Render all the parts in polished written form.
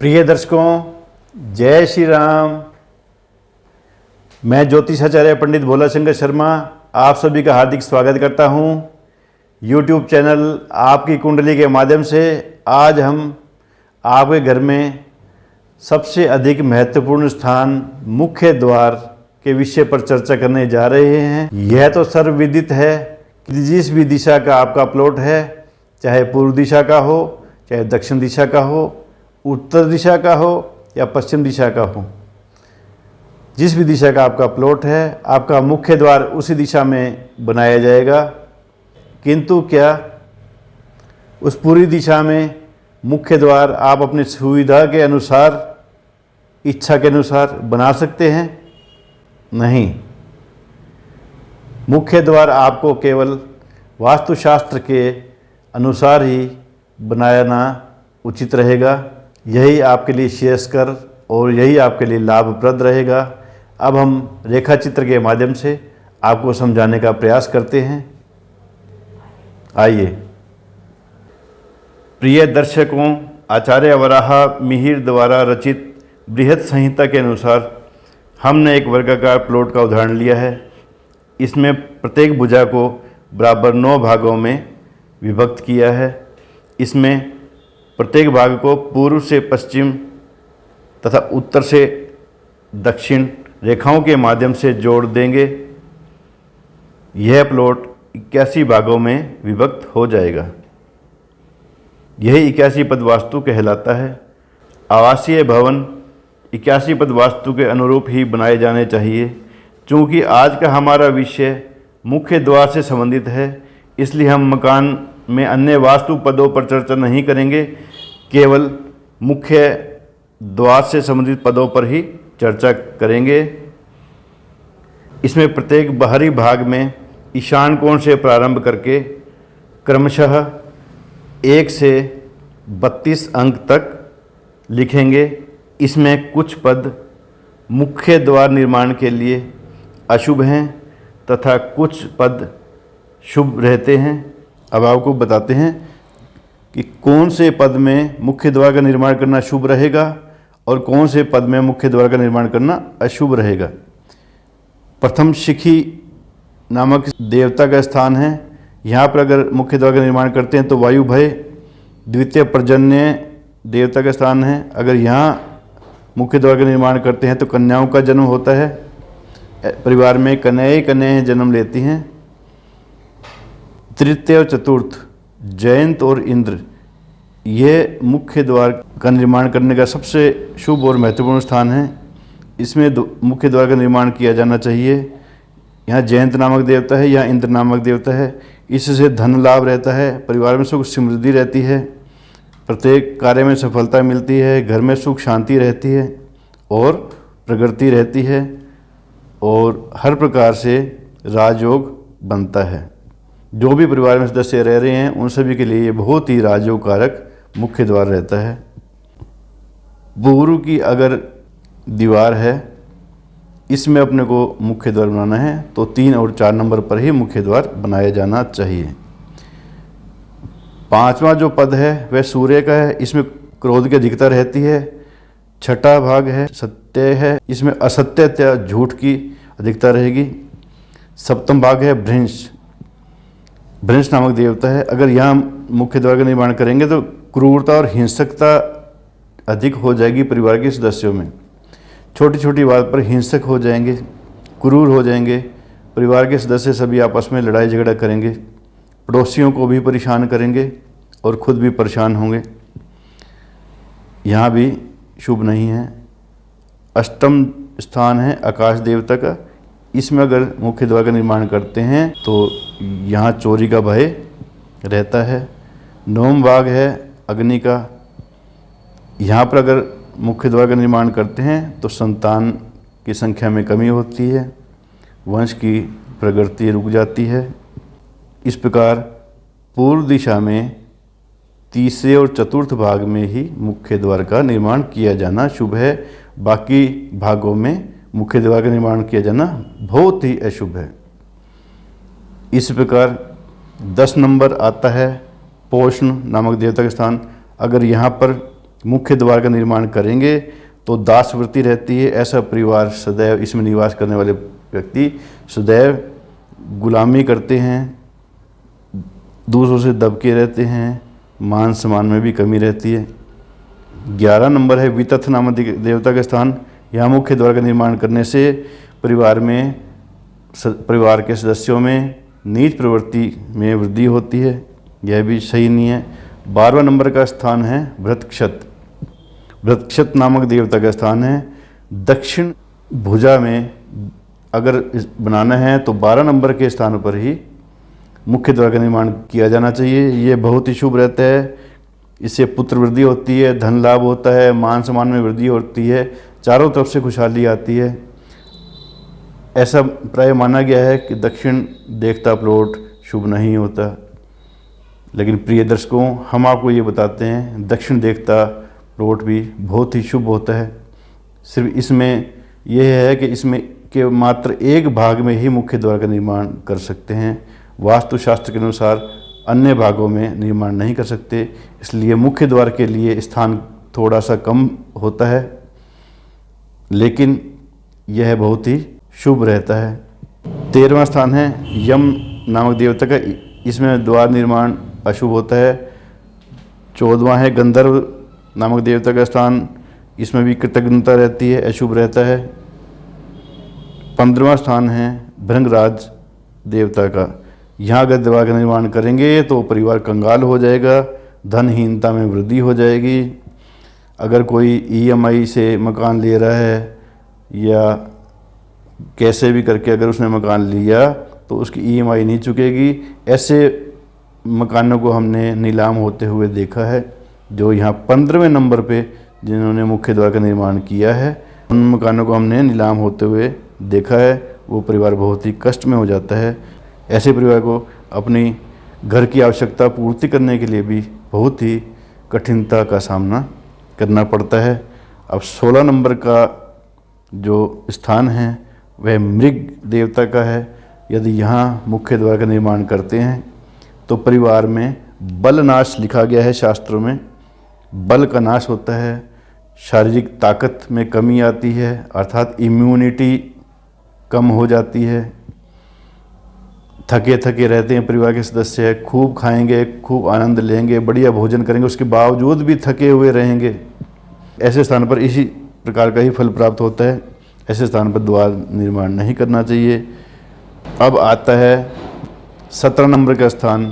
प्रिय दर्शकों, जय श्री राम। मैं ज्योतिषाचार्य पंडित भोला शंकर शर्मा आप सभी का हार्दिक स्वागत करता हूं। YouTube चैनल आपकी कुंडली के माध्यम से आज हम आपके घर में सबसे अधिक महत्वपूर्ण स्थान मुख्य द्वार के विषय पर चर्चा करने जा रहे हैं। यह तो सर्वविदित है कि जिस भी दिशा का आपका प्लॉट है, चाहे पूर्व दिशा का हो, चाहे दक्षिण दिशा का हो, उत्तर दिशा का हो या पश्चिम दिशा का हो, जिस भी दिशा का आपका प्लॉट है, आपका मुख्य द्वार उसी दिशा में बनाया जाएगा। किंतु क्या उस पूरी दिशा में मुख्य द्वार आप अपनी सुविधा के अनुसार, इच्छा के अनुसार बना सकते हैं? नहीं। मुख्य द्वार आपको केवल वास्तुशास्त्र के अनुसार ही बनाना उचित रहेगा। यही आपके लिए श्रेयस्कर और यही आपके लिए लाभप्रद रहेगा। अब हम रेखा चित्र के माध्यम से आपको समझाने का प्रयास करते हैं। आइए। प्रिय दर्शकों, आचार्य वराह मिहिर द्वारा रचित बृहद संहिता के अनुसार हमने एक वर्गाकार प्लॉट का उदाहरण लिया है। इसमें प्रत्येक भुजा को बराबर 9 भागों में विभक्त किया है। इसमें प्रत्येक भाग को पूर्व से पश्चिम तथा उत्तर से दक्षिण रेखाओं के माध्यम से जोड़ देंगे। यह प्लॉट 81 भागों में विभक्त हो जाएगा। यही 81 पद वास्तु कहलाता है। आवासीय भवन 81 पद वास्तु के अनुरूप ही बनाए जाने चाहिए। चूँकि आज का हमारा विषय मुख्य द्वार से संबंधित है, इसलिए हम मकान में अन्य वास्तु पदों पर चर्चा नहीं करेंगे, केवल मुख्य द्वार से संबंधित पदों पर ही चर्चा करेंगे। इसमें प्रत्येक बाहरी भाग में ईशान कोण से प्रारंभ करके क्रमशः 1 से 32 अंक तक लिखेंगे। इसमें कुछ पद मुख्य द्वार निर्माण के लिए अशुभ हैं तथा कुछ पद शुभ रहते हैं। अब आपको बताते हैं कि कौन से पद में मुख्य द्वार का निर्माण करना शुभ रहेगा और कौन से पद में मुख्य द्वार का निर्माण करना अशुभ रहेगा। प्रथम शिखी नामक देवता का स्थान है। यहाँ पर अगर मुख्य द्वार का निर्माण करते हैं तो वायु भय। द्वितीय पर्जन्य देवता का स्थान है। अगर यहाँ मुख्य द्वार का निर्माण करते हैं तो कन्याओं का जन्म होता है। परिवार में कन्याएं जन्म लेती हैं। तृतीय और चतुर्थ जयंत और इंद्र, ये मुख्य द्वार का निर्माण करने का सबसे शुभ और महत्वपूर्ण स्थान है। इसमें मुख्य द्वार का निर्माण किया जाना चाहिए। यहाँ जयंत नामक देवता है, यहाँ इंद्र नामक देवता है। इससे धन लाभ रहता है, परिवार में सुख समृद्धि रहती है, प्रत्येक कार्य में सफलता मिलती है, घर में सुख शांति रहती है और प्रगति रहती है और हर प्रकार से राजयोग बनता है। जो भी परिवार में सदस्य रह रहे हैं उन सभी के लिए ये बहुत ही राजयोग कारक मुख्य द्वार रहता है। पूर्व की अगर दीवार है, इसमें अपने को मुख्य द्वार बनाना है तो 3 और 4 नंबर पर ही मुख्य द्वार बनाया जाना चाहिए। 5वां जो पद है वह सूर्य का है। इसमें क्रोध की अधिकता रहती है। 6ठा भाग है सत्य है। इसमें असत्य झूठ की अधिकता रहेगी। 7वां भाग है भृंश नामक देवता है। अगर यहाँ मुख्य द्वार का निर्माण करेंगे तो क्रूरता और हिंसकता अधिक हो जाएगी परिवार के सदस्यों में। छोटी छोटी बात पर हिंसक हो जाएंगे, क्रूर हो जाएंगे। परिवार के सदस्य सभी आपस में लड़ाई झगड़ा करेंगे, पड़ोसियों को भी परेशान करेंगे और खुद भी परेशान होंगे। यहाँ भी शुभ नहीं है। 8वां स्थान है आकाश देवता का। इसमें अगर मुख्य द्वार का निर्माण करते हैं तो यहाँ चोरी का भय रहता है। 9वां भाग है अग्नि का। यहाँ पर अगर मुख्य द्वार का निर्माण करते हैं तो संतान की संख्या में कमी होती है, वंश की प्रगति रुक जाती है। इस प्रकार पूर्व दिशा में तीसरे और चतुर्थ भाग में ही मुख्य द्वार का निर्माण किया जाना शुभ है। बाकी भागों में मुख्य द्वार का निर्माण किया जाना बहुत ही अशुभ है। इस प्रकार 10 नंबर आता है पोषण नामक देवता का स्थान। अगर यहाँ पर मुख्य द्वार का निर्माण करेंगे तो दास वृत्ति रहती है। ऐसा परिवार सदैव, इसमें निवास करने वाले व्यक्ति सदैव गुलामी करते हैं, दूसरों से दबके रहते हैं, मान सम्मान में भी कमी रहती है। 11 नंबर है वितथ नामक देवता का स्थान। यहाँ मुख्य द्वार का निर्माण करने से परिवार के सदस्यों में नीच प्रवृत्ति में वृद्धि होती है, यह भी सही नहीं है। 12वां नंबर का स्थान है भृतक्षत। भृतक्षत नामक देवता का स्थान है। दक्षिण भुजा में अगर बनाना है तो 12 नंबर के स्थान पर ही मुख्य द्वार का निर्माण किया जाना चाहिए। ये बहुत ही शुभ रहता है। इससे पुत्र वृद्धि होती है, धन लाभ होता है, मान सम्मान में वृद्धि होती है, चारों तरफ से खुशहाली आती है। ऐसा प्राय माना गया है कि दक्षिण देखता प्लॉट शुभ नहीं होता, लेकिन प्रिय दर्शकों, हम आपको ये बताते हैं दक्षिण देखता प्लॉट भी बहुत ही शुभ होता है। सिर्फ इसमें यह है कि इसमें के मात्र एक भाग में ही मुख्य द्वार का निर्माण कर सकते हैं। वास्तुशास्त्र के अनुसार अन्य भागों में निर्माण नहीं कर सकते, इसलिए मुख्य द्वार के लिए स्थान थोड़ा सा कम होता है, लेकिन यह बहुत ही शुभ रहता है। 13वां स्थान है यम नामक देवता का। इसमें द्वार निर्माण अशुभ होता है। 14वां है गंधर्व नामक देवता का स्थान। इसमें भी कृतज्ञता रहती है, अशुभ रहता है। 15वां स्थान है भृंगराज देवता का। यहाँ अगर द्वार का निर्माण करेंगे तो परिवार कंगाल हो जाएगा, धनहीनता में वृद्धि हो जाएगी। अगर कोई EMI से मकान ले रहा है या कैसे भी करके अगर उसने मकान लिया तो उसकी EMI नहीं चुकेगी। ऐसे मकानों को हमने नीलाम होते हुए देखा है। जो यहाँ 15वें नंबर पे जिन्होंने मुख्य द्वार का निर्माण किया है, उन मकानों को हमने नीलाम होते हुए देखा है। वो परिवार बहुत ही कष्ट में हो जाता है। ऐसे परिवार को अपनी घर की आवश्यकता पूर्ति करने के लिए भी बहुत ही कठिनता का सामना करना पड़ता है। अब 16 नंबर का जो स्थान है वह मृग देवता का है। यदि यहाँ मुख्य द्वार का निर्माण करते हैं तो परिवार में बल नाश लिखा गया है शास्त्रों में। बल का नाश होता है, शारीरिक ताकत में कमी आती है, अर्थात इम्यूनिटी कम हो जाती है। थके थके रहते हैं परिवार के सदस्य, खूब खाएंगे, खूब आनंद लेंगे, बढ़िया भोजन करेंगे, उसके बावजूद भी थके हुए रहेंगे। ऐसे स्थान पर इसी प्रकार का ही फल प्राप्त होता है। ऐसे स्थान पर द्वार निर्माण नहीं करना चाहिए। अब आता है 17 नंबर का स्थान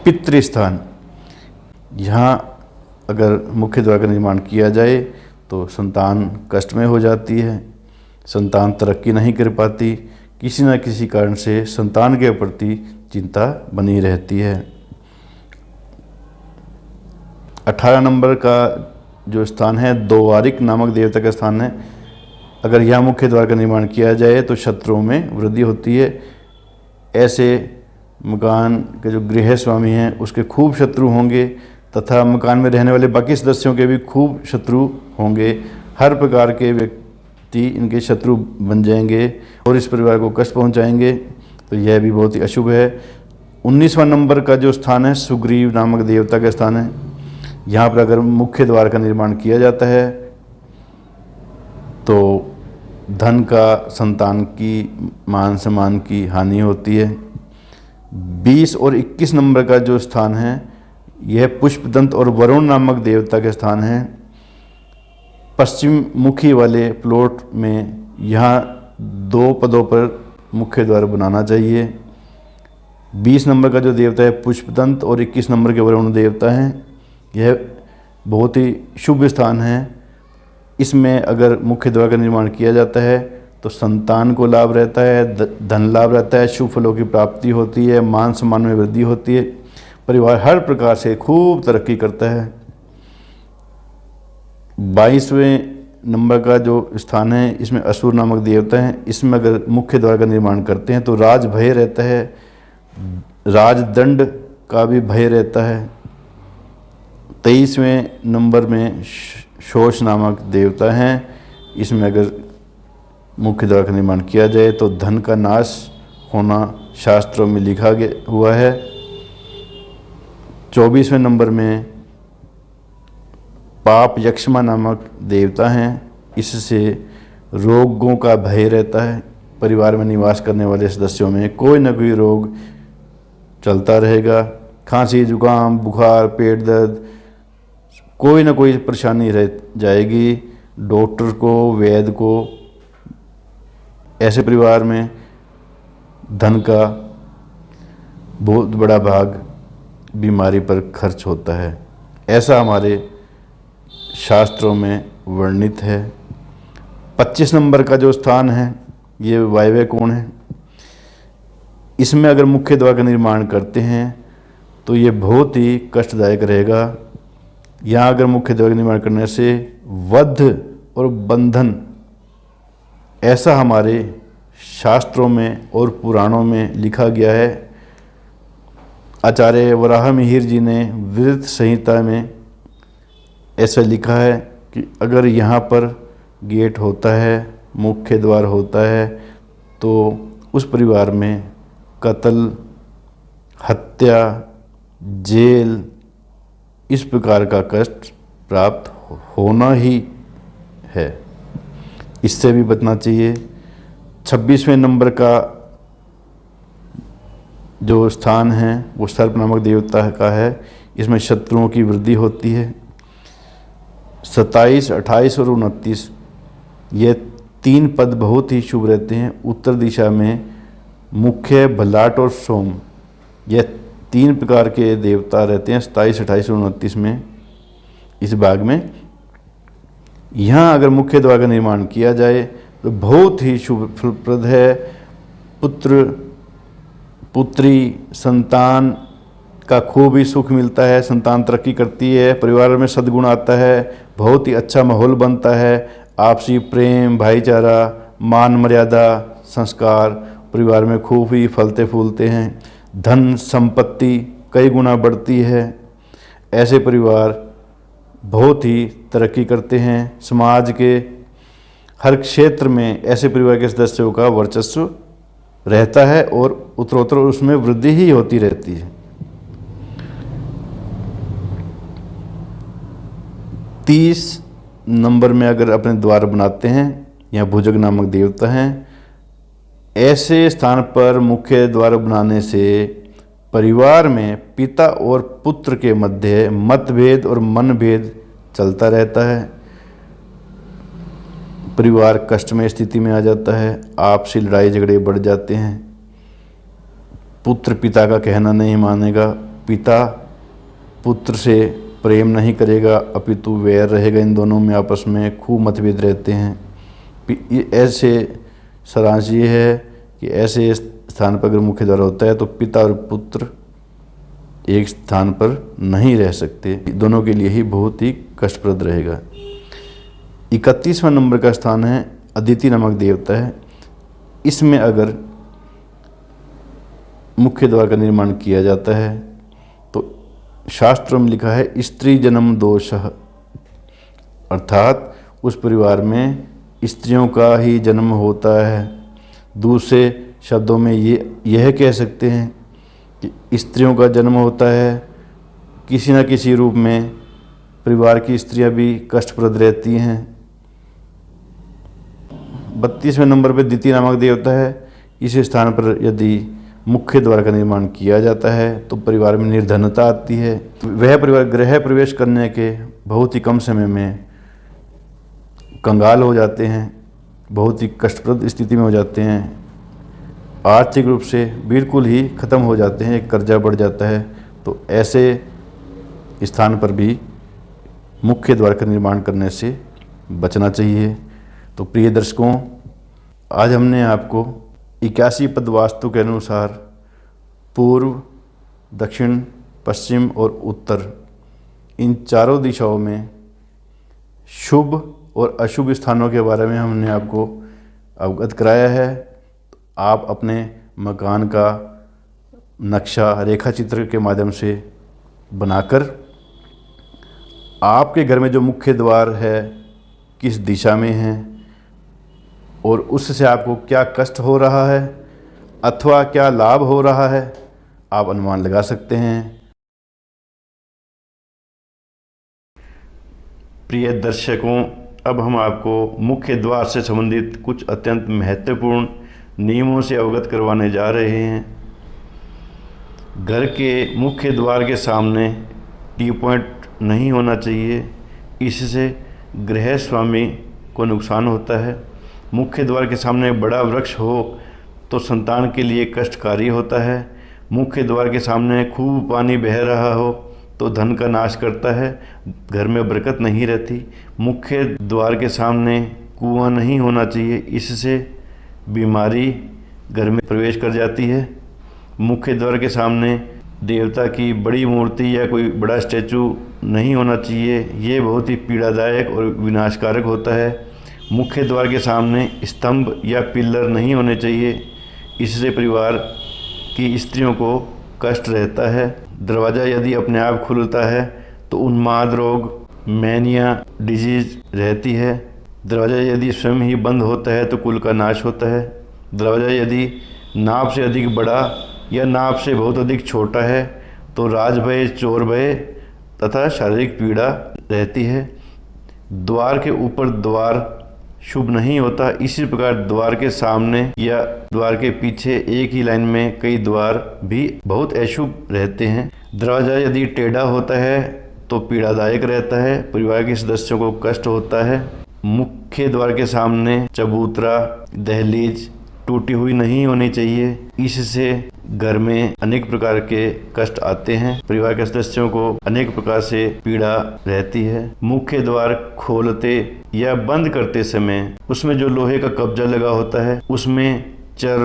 पितृस्थान। यहाँ अगर मुख्य द्वार का निर्माण किया जाए तो संतान कष्ट में हो जाती है, संतान तरक्की नहीं कर पाती, किसी न किसी कारण से संतान के प्रति चिंता बनी रहती है। 18 नंबर का जो स्थान है द्वारिक नामक देवता का स्थान है। अगर यहाँ मुख्य द्वार का निर्माण किया जाए तो शत्रुओं में वृद्धि होती है। ऐसे मकान के जो गृह स्वामी हैं उसके खूब शत्रु होंगे तथा मकान में रहने वाले बाकी सदस्यों के भी खूब शत्रु होंगे। हर प्रकार के व्यक्ति इनके शत्रु बन जाएंगे और इस परिवार को कष्ट पहुंचाएंगे, तो यह भी बहुत ही अशुभ है। 19वां नंबर का जो स्थान है सुग्रीव नामक देवता का स्थान है। यहाँ पर अगर मुख्य द्वार का निर्माण किया जाता है तो धन का, संतान की, मान सम्मान की हानि होती है। 20 और 21 नंबर का जो स्थान है यह पुष्पदंत और वरुण नामक देवता के स्थान है। पश्चिम मुखी वाले प्लॉट में यहाँ 2 पदों पर मुख्य द्वार बनाना चाहिए। 20 नंबर का जो देवता है पुष्पदंत और 21 नंबर के वरुण देवता हैं। यह बहुत ही शुभ स्थान है। इसमें अगर मुख्य द्वार का निर्माण किया जाता है तो संतान को लाभ रहता है, धन लाभ रहता है, शुभ फलों की प्राप्ति होती है, मान सम्मान में वृद्धि होती है, परिवार हर प्रकार से खूब तरक्की करता है। 22वें नंबर का जो स्थान है इसमें असुर नामक देवता हैं। इसमें अगर मुख्य द्वार का निर्माण करते हैं तो राज भय रहता है, राजदंड का भी भय रहता है। 23वें नंबर में शोष नामक देवता हैं। इसमें अगर मुख्य द्वार का निर्माण किया जाए तो धन का नाश होना शास्त्रों में लिखा गया हुआ है। 24वें नंबर में पाप यक्षमा नामक देवता हैं। इससे रोगों का भय रहता है। परिवार में निवास करने वाले सदस्यों में कोई न कोई रोग चलता रहेगा। खांसी, जुकाम, बुखार, पेट दर्द, कोई ना कोई परेशानी रह जाएगी। डॉक्टर को, वैद्य को, ऐसे परिवार में धन का बहुत बड़ा भाग बीमारी पर खर्च होता है। ऐसा हमारे शास्त्रों में वर्णित है। 25 नंबर का जो स्थान है ये वायव्य कोण है। इसमें अगर मुख्य द्वार का निर्माण करते हैं तो ये बहुत ही कष्टदायक रहेगा। यहाँ अगर मुख्य द्वार का निर्माण करने से वध और बंधन, ऐसा हमारे शास्त्रों में और पुराणों में लिखा गया है। आचार्य वराह मिहिर जी ने वृत्त संहिता में ऐसा लिखा है कि अगर यहाँ पर गेट होता है, मुख्य द्वार होता है, तो उस परिवार में कत्ल, हत्या, जेल, इस प्रकार का कष्ट प्राप्त होना ही है। इससे भी बचना चाहिए। 26वें नंबर का जो स्थान है वो सर्प नामक देवता का है। इसमें शत्रुओं की वृद्धि होती है। 27, 28 और 29 ये 3 पद बहुत ही शुभ रहते हैं। उत्तर दिशा में मुख्य, भल्लाट और सोम, ये 3 प्रकार के देवता रहते हैं 27, 28 और 29 में, इस भाग में। यहाँ अगर मुख्य द्वार का निर्माण किया जाए तो बहुत ही शुभ फलप्रद है। पुत्र, पुत्री, संतान का खूब ही सुख मिलता है। संतान तरक्की करती है, परिवार में सद्गुण आता है, बहुत ही अच्छा माहौल बनता है। आपसी प्रेम, भाईचारा, मान मर्यादा, संस्कार परिवार में खूब ही फलते फूलते हैं। धन संपत्ति कई गुना बढ़ती है। ऐसे परिवार बहुत ही तरक्की करते हैं। समाज के हर क्षेत्र में ऐसे परिवार के सदस्यों का वर्चस्व रहता है और उत्तरोत्तर उसमें वृद्धि ही होती रहती है। 30 नंबर में अगर अपने द्वार बनाते हैं, यहाँ भुजग नामक देवता हैं। ऐसे स्थान पर मुख्य द्वार बनाने से परिवार में पिता और पुत्र के मध्य मतभेद और मनभेद चलता रहता है। परिवार कष्टमय स्थिति में आ जाता है। आपसी लड़ाई झगड़े बढ़ जाते हैं। पुत्र पिता का कहना नहीं मानेगा, पिता पुत्र से प्रेम नहीं करेगा, अपितु वैर रहेगा। इन दोनों में आपस में खूब मतभेद रहते हैं। ऐसे सारांश ये है कि ऐसे स्थान पर अगर मुख्य द्वार होता है तो पिता और पुत्र एक स्थान पर नहीं रह सकते। दोनों के लिए ही बहुत ही कष्टप्रद रहेगा। 31वां नंबर का स्थान है अदिति नामक देवता है। इसमें अगर मुख्य द्वार का निर्माण किया जाता है तो शास्त्रों में लिखा है स्त्री जन्म दोषः, अर्थात उस परिवार में स्त्रियों का ही जन्म होता है। दूसरे शब्दों में यह कह सकते हैं कि स्त्रियों का जन्म होता है। किसी न किसी रूप में परिवार की स्त्रियां भी कष्टप्रद रहती हैं। 32वें नंबर पर दिति नामक देवता है। इस स्थान पर यदि मुख्य द्वार का निर्माण किया जाता है तो परिवार में निर्धनता आती है। वह परिवार गृह प्रवेश करने के बहुत ही कम समय में कंगाल हो जाते हैं, बहुत ही कष्टप्रद स्थिति में हो जाते हैं, आर्थिक रूप से बिल्कुल ही ख़त्म हो जाते हैं, कर्जा बढ़ जाता है। तो ऐसे स्थान पर भी मुख्य द्वार का निर्माण करने से बचना चाहिए। तो प्रिय दर्शकों, आज हमने आपको 81 पद वास्तु के अनुसार पूर्व, दक्षिण, पश्चिम और उत्तर, इन चारों दिशाओं में शुभ और अशुभ स्थानों के बारे में हमने आपको अवगत कराया है। आप अपने मकान का नक्शा रेखा चित्र के माध्यम से बनाकर आपके घर में जो मुख्य द्वार है किस दिशा में है और उससे आपको क्या कष्ट हो रहा है अथवा क्या लाभ हो रहा है, आप अनुमान लगा सकते हैं। प्रिय दर्शकों, अब हम आपको मुख्य द्वार से संबंधित कुछ अत्यंत महत्वपूर्ण नियमों से अवगत करवाने जा रहे हैं। घर के मुख्य द्वार के सामने टी पॉइंट नहीं होना चाहिए, इससे गृह स्वामी को नुकसान होता है। मुख्य द्वार के सामने बड़ा वृक्ष हो तो संतान के लिए कष्टकारी होता है। मुख्य द्वार के सामने खूब पानी बह रहा हो तो धन का नाश करता है, घर में बरकत नहीं रहती। मुख्य द्वार के सामने कुआं नहीं होना चाहिए, इससे बीमारी घर में प्रवेश कर जाती है। मुख्य द्वार के सामने देवता की बड़ी मूर्ति या कोई बड़ा स्टैचू नहीं होना चाहिए, ये बहुत ही पीड़ादायक और विनाशकारक होता है। मुख्य द्वार के सामने स्तंभ या पिलर नहीं होने चाहिए, इससे परिवार की स्त्रियों को कष्ट रहता है। दरवाज़ा यदि अपने आप खुलता है तो उन्माद रोग, मैनिया डिजीज रहती है। दरवाज़ा यदि स्वयं ही बंद होता है तो कुल का नाश होता है। दरवाज़ा यदि नाप से अधिक बड़ा या नाप से बहुत अधिक छोटा है तो राजभय, चोर भय तथा शारीरिक पीड़ा रहती है। द्वार के ऊपर द्वार शुभ नहीं होता, इसी प्रकार द्वार के सामने या द्वार के पीछे एक ही लाइन में कई द्वार भी बहुत अशुभ रहते हैं। दरवाज़ा यदि टेढ़ा होता है तो पीड़ादायक रहता है, परिवार के सदस्यों को कष्ट होता है। मुख्य द्वार के सामने चबूतरा, दहलीज टूटी हुई नहीं होनी चाहिए, इससे घर में अनेक प्रकार के कष्ट आते हैं, परिवार के सदस्यों को अनेक प्रकार से पीड़ा रहती है। मुख्य द्वार खोलते या बंद करते समय उसमें जो लोहे का कब्जा लगा होता है उसमें चर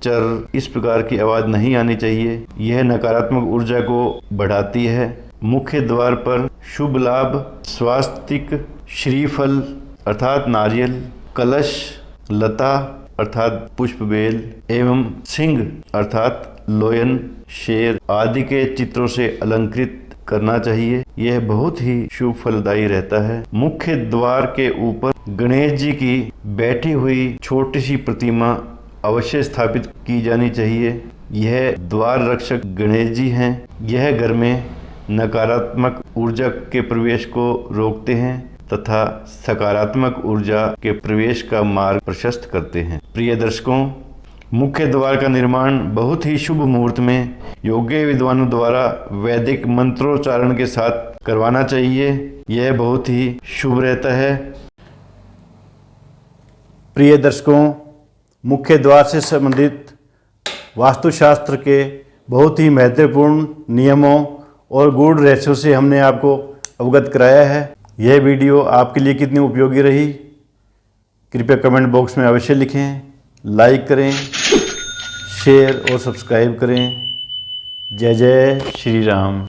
चर इस प्रकार की आवाज़ नहीं आनी चाहिए, यह नकारात्मक ऊर्जा को बढ़ाती है। मुख्य द्वार पर शुभ लाभ, स्वास्तिक, श्रीफल अर्थात नारियल, कलश, लता अर्थात पुष्प बेल एवं सिंह अर्थात लोयन, शेर आदि के चित्रों से अलंकृत करना चाहिए, यह बहुत ही शुभ फलदायी रहता है। मुख्य द्वार के ऊपर गणेश जी की बैठी हुई छोटी सी प्रतिमा अवश्य स्थापित की जानी चाहिए। यह द्वार रक्षक गणेश जी हैं, यह घर में नकारात्मक ऊर्जा के प्रवेश को रोकते हैं तथा सकारात्मक ऊर्जा के प्रवेश का मार्ग प्रशस्त करते हैं। प्रिय दर्शकों, मुख्य द्वार का निर्माण बहुत ही शुभ मुहूर्त में योग्य विद्वानों द्वारा वैदिक मंत्रोच्चारण के साथ करवाना चाहिए, यह बहुत ही शुभ रहता है। प्रिय दर्शकों, मुख्य द्वार से संबंधित वास्तुशास्त्र के बहुत ही महत्वपूर्ण नियमों और गूढ़ रहस्यों से हमने आपको अवगत कराया है। यह वीडियो आपके लिए कितनी उपयोगी रही, कृपया कमेंट बॉक्स में अवश्य लिखें। लाइक करें, शेयर और सब्सक्राइब करें। जय जय श्री राम।